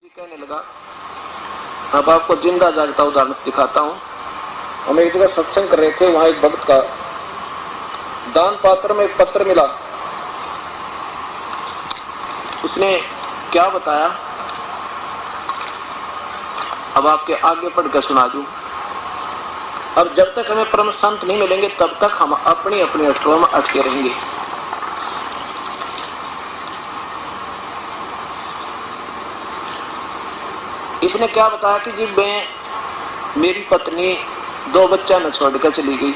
कहने लगा, अब आपको जिंदा जागता उदाहरण दिखाता हूँ। हम एक जगह सत्संग कर रहे थे, वहां एक भक्त का दान पात्र में एक पत्र मिला। उसने क्या बताया, अब आपके आगे पढ़ कर सुना दूं। अब जब तक हमें परम संत नहीं मिलेंगे तब तक हम अपनी अपनी अटकलों में अटके रहेंगे। इसने क्या बताया कि जी मेरी पत्नी 2 बच्चा न छोड़कर चली गई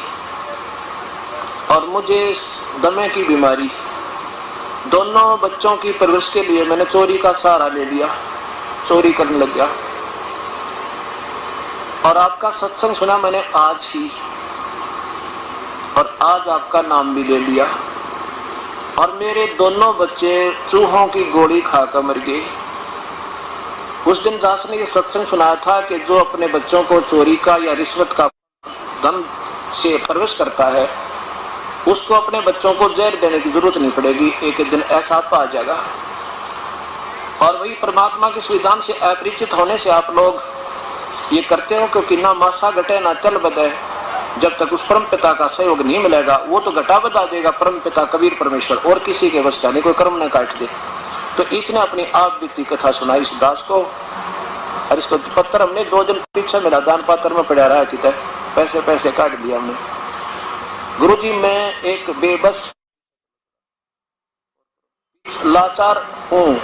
और मुझे दमे की बीमारी, दोनों बच्चों की परवरिश के लिए मैंने चोरी का सहारा ले लिया, चोरी करने लग गया। और आपका सत्संग सुना मैंने आज ही, और आज आपका नाम भी ले लिया, और मेरे दोनों बच्चे चूहों की गोली खाकर मर गए। उस दिन दास ने ये सत्संग सुनाया था कि जो अपने बच्चों को चोरी का या रिश्वत का धन से प्रवेश करता है उसको अपने बच्चों को जहर देने की जरूरत नहीं पड़ेगी, एक दिन ऐसा आ जाएगा। और वही परमात्मा के विधान से अपरिचित होने से आप लोग ये करते हो, क्योंकि ना मासा घटे ना चल बदे। जब तक उस परम पिता का सहयोग नहीं मिलेगा वो तो घटा बता देगा, परम पिता कबीर परमेश्वर, और किसी के वश का नहीं, कोई कर्म न काट दे। तो इसने अपनी आप बीती कथा सुनाई इस दास को, और इसको पत्थर हमने 2 दिन पीछे मिला, दान पात्र में पड़ा रहा कि पैसे काट दिया हमने। गुरुजी मैं एक बेबस लाचार हूँ,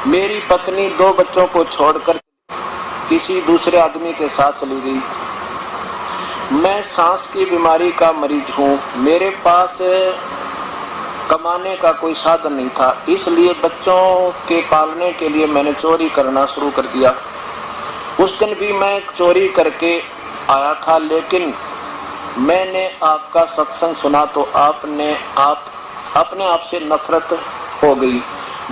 मेरी पत्नी 2 बच्चों को छोड़कर किसी दूसरे आदमी के साथ चली गई। मैं सांस की बीमारी का मरीज हूँ, मेरे पास कमाने का कोई साधन नहीं था, इसलिए बच्चों के पालने के लिए मैंने चोरी करना शुरू कर दिया। उस दिन भी मैं चोरी करके आया था, लेकिन मैंने आपका सत्संग सुना तो अपने आप से नफरत हो गई।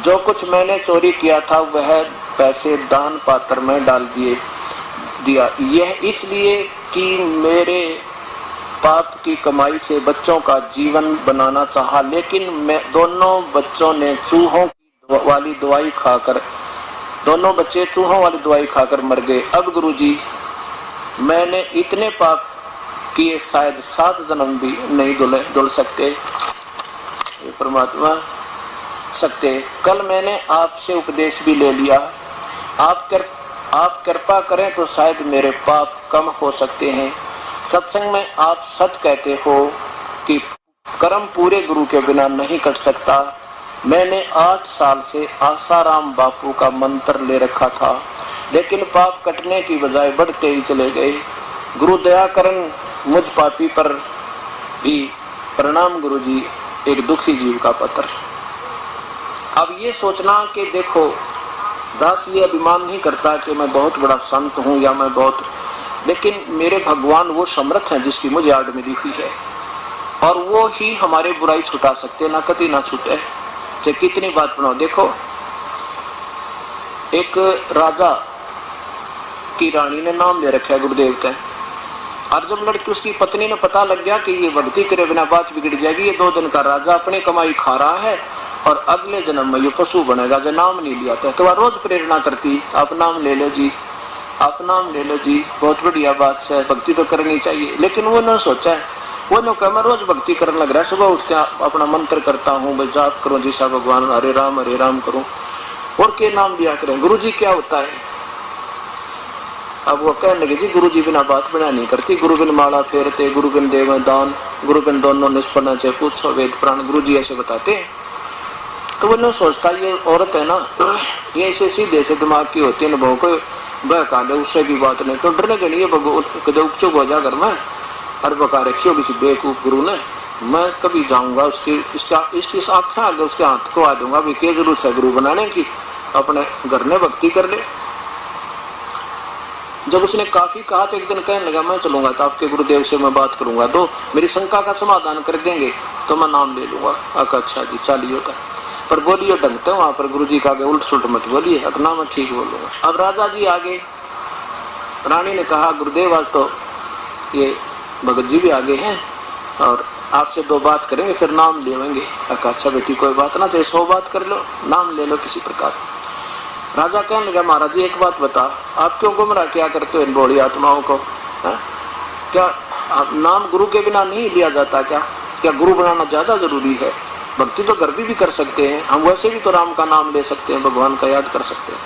जो कुछ मैंने चोरी किया था वह पैसे दान पात्र में डाल दिया, यह इसलिए कि मेरे पाप की कमाई से बच्चों का जीवन बनाना चाहा, लेकिन मैं दोनों बच्चों ने चूहों वाली दवाई खाकर, दोनों बच्चे चूहों वाली दवाई खाकर मर गए। अब गुरुजी मैंने इतने पाप किए शायद 7 जन्म भी नहीं धुल सकते, परमात्मा सकते। कल मैंने आपसे उपदेश भी ले लिया, आप कृपा करें तो शायद मेरे पाप कम हो सकते हैं। सत्संग में आप सच कहते हो कि कर्म पूरे गुरु के बिना नहीं कट सकता। मैंने 8 साल से आसाराम बापू का मंत्र ले रखा था, लेकिन पाप कटने की बजाय बढ़ते ही चले गए। गुरु दया करन मुझ पापी पर भी। प्रणाम गुरुजी, एक दुखी जीव का पत्र। अब ये सोचना कि देखो दास ये अभिमान नहीं करता कि मैं बहुत बड़ा संत हूँ या मैं बहुत, लेकिन मेरे भगवान वो समर्थ हैं जिसकी मुझे आड़ मिली हुई है, और वो ही हमारे बुराई छुटा सकते, ना कति ना छूटे, चाहे कितनी बात बनाओ। देखो एक राजा की रानी ने नाम ले रखा है गुरुदेव का, और जब लड़की उसकी पत्नी ने पता लग गया कि ये भक्ति करे बिना बात बिगड़ जाएगी, ये 2 दिन का राजा अपनी कमाई खा रहा है और अगले जन्म में ये पशु बनेगा, जो नाम नहीं लिया था। तो वह रोज प्रेरणा करती, आप नाम ले लो जी, आप नाम ले लो जी, बहुत बढ़िया बात है, भक्ति तो करनी चाहिए। लेकिन वो ने सोचा है, वो ने कहा मैं रोज भक्ति करने लग रहा है, सुबह उठते अपना मंत्र करता हूँ, भाई जाप करूँ जी सा भगवान हरे राम करूँ, और के नाम लिया करें। गुरु जी क्या होता है? अब वो कहने लगे जी गुरु जी बिना बात बना नहीं करती, गुरु बिन माला फेरते, गुरु बिन देव दान, गुरु बिन दोनों निष्पन्न चाहे पूछो वेद प्राण, गुरु जी ऐसे बताते। तो वो न सोचता ये औरत है ना, ये ऐसे सीधे से दिमाग की होती है, बहु को बहका ले, उससे भी बात नहीं, तो डरने के लिए कदे उपचुप हो जा घर में, और बका रखी हो किसी बेवकूफ गुरु ने, मैं कभी जाऊंगा इसकी आंखें आगे उसके हाथ को आ दूंगा, भी क्या जरूरत है गुरु बनाने की, अपने घर में भक्ति कर ले। जब उसने काफी कहा तो एक दिन कहने लगा मैं चलूंगा तो आपके गुरुदेव से मैं बात करूंगा, तो मेरी शंका का समाधान कर देंगे तो मैं नाम ले लूंगा। अच्छा जी चलिए होता, पर बोलिए ढंगते वहां पर गुरु जी का आगे उल्ट सुल्ट मत बोलिए, अपना मैं ठीक बोलूंगा। अब राजा जी आगे, रानी ने कहा गुरुदेव आज तो ये भगत जी भी आगे हैं और आपसे 2 बात करेंगे फिर नाम लेंगे। अच्छा बेटी कोई बात ना, चाहे 100 बात कर लो, नाम ले लो किसी प्रकार। राजा कहने लगा, महाराज जी एक बात बता, आप क्यों गुमराह क्या करते हो इन बूढ़ी आत्माओं को? है? क्या नाम गुरु के बिना नहीं लिया जाता? क्या गुरु बनाना ज्यादा जरूरी है? भक्ति तो घर भी कर सकते हैं हम, वैसे भी तो राम का नाम ले सकते हैं, भगवान का याद कर सकते हैं।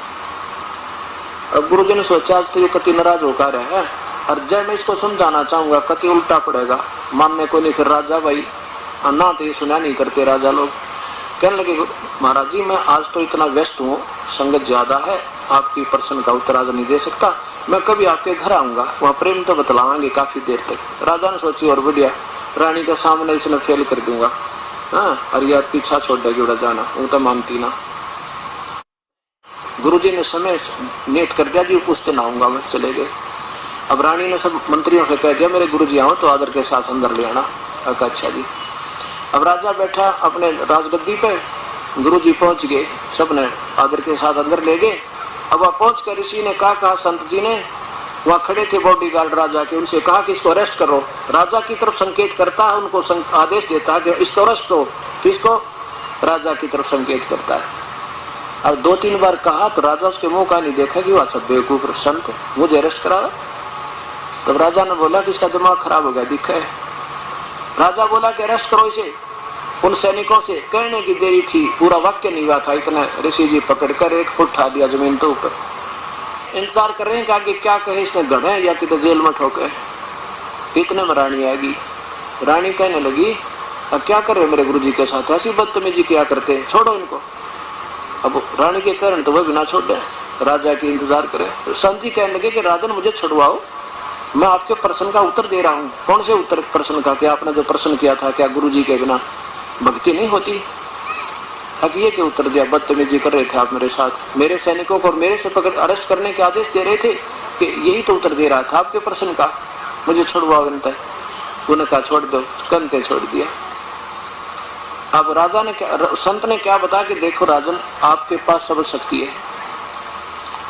अब गुरु जी ने सोचा आज तो ये कति नाराज होकर है, और जब मैं इसको समझाना चाहूंगा कति उल्टा पड़ेगा, मानने को नहीं। फिर राजा भाई ना तो ये सुना नहीं करते राजा लोग। कहने लगे, महाराज जी मैं आज तो इतना व्यस्त हूँ, संगत ज्यादा है, आपकी प्रश्न का उत्तर आज नहीं दे सकता, मैं कभी आपके घर आऊंगा, वहाँ प्रेम तो बतलावांगे काफी देर तक। राजा ने सोची और बढ़िया, रानी के सामने इसने फेल कर दूंगा, हाँ, और यार पीछा छोड़ देगी उड़ा जाना, वो तो मानती ना। गुरुजी ने समय नेट कर दिया जी, उस दिन आऊंगा मैं, चले गए। अब रानी ने सब मंत्रियों से कह दिया मेरे गुरुजी आओ तो आदर के साथ अंदर ले आना। अच्छा जी। अब राजा बैठा अपने राजगद्दी पे, गुरुजी पहुंच गए, सबने आदर के साथ अंदर ले गए। अब वहां पहुंच कर ऋषि ने कहा संत जी ने, वहां खड़े थे बॉडीगार्ड राजा के, उनसे कहा कि इसको अरेस्ट करो। राजा की तरफ संकेत करता है, उनको आदेश देता है कि इसको अरेस्ट करो। किसको? राजा की तरफ संकेत करता है। अब 2-3 बार कहा तो राजा उसके मुंह का नहीं देखा कि वो अच्छा बेवकूफ संत मुझे अरेस्ट करा। तब राजा ने बोला कि इसका दिमाग खराब हो गया, दिखा है। राजा बोला कि अरेस्ट करो इसे। उन सैनिकों से कहने की देरी थी, पूरा वाक्य नहीं हुआ था, इतना ऋषि जी पकड़कर 1 फुट उठा दिया जमीन के ऊपर। इंतजार कर रहे हैं कि आगे क्या कहे, इसमें गढ़े या कि तो जेल में ठोके। इतने में रानी आएगी। रानी कहने लगी, अब क्या कर रहे हो मेरे गुरुजी के साथ, ऐसी बदतमीजी क्या करते हैं, छोड़ो इनको। अब रानी के कारण तो वह भी ना छोड़ दे, राजा की इंतजार करे। संत जी कहने लगे कि राजन मुझे छुड़वाओ, मैं आपके प्रश्न का उत्तर दे रहा हूँ। कौन से उत्तर प्रश्न का? कि आपने जो प्रश्न किया था, क्या गुरुजी के बिना भक्ति नहीं होती? अब ये क्या उत्तर दिया? बदतमीजी कर रहे थे आप मेरे साथ, मेरे सैनिकों को और मेरे से पकड़ अरेस्ट करने के आदेश दे रहे थे, कि यही तो उत्तर दे रहा था आपके प्रश्न का, मुझे छुड़वाओ इनता। उन्होंने कहा छोड़ दो, कंते छोड़ दिया। अब राजा ने संत ने क्या बताया कि देखो राजन, आपके पास सब शक्ति है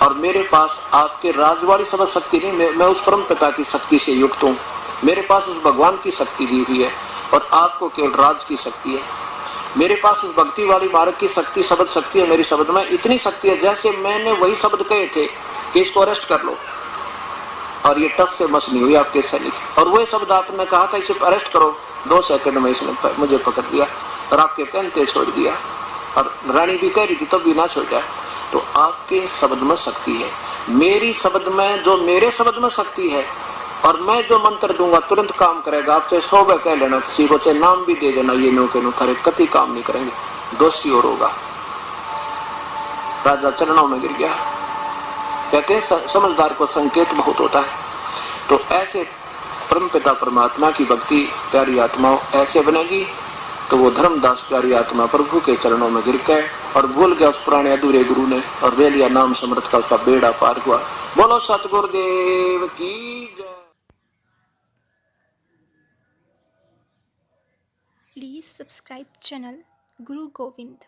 और मेरे पास आपके राज वाली सब शक्ति नहीं, मैं उस परम पिता की शक्ति से युक्त हूँ, मेरे पास उस भगवान की शक्ति दी हुई है और आपको केवल राज की शक्ति है। मेरे पास उस भक्ति वाली मार्ग की शक्ति, शब्द शक्ति है मेरी शब्द में, इतनी शक्ति है जैसे मैंने वही शब्द कहे थे कि इसको अरेस्ट कर लो, और ये टस से मस नहीं हुई आपके सैनिक, और वही शब्द आपने कहा था इसे अरेस्ट करो, 2 सेकंड में इसने मुझे पकड़ दिया और आपके कहते छोड़ दिया। और रानी भी कह रही थी तब भी ना छोड़ा। तो आपके शब्द में शक्ति है, मेरी शब्द में, जो मेरे शब्द में शक्ति है, और मैं जो मंत्र दूंगा तुरंत काम करेगा। आप चाहे 100 बार कह लेना किसी को, चाहे नाम भी दे देना, ये नो के नो थारे कति काम नहीं करेंगे, दोषी और होगा। राजा चरणों में गिर गया। कहते हैं समझदार को संकेत बहुत होता है। तो ऐसे परमपिता परमात्मा की भक्ति प्यारी आत्माओं ऐसे बनेगी तो वो धर्मदास प्यारी आत्मा प्रभु के चरणों में गिर गए और भूल गया उस पुराने अधूरे गुरु ने, और ले लिया नाम समर्थ का, उसका बेड़ा पार हुआ। बोलो सतगुरुदेव की जय। Please subscribe channel Guru Govind.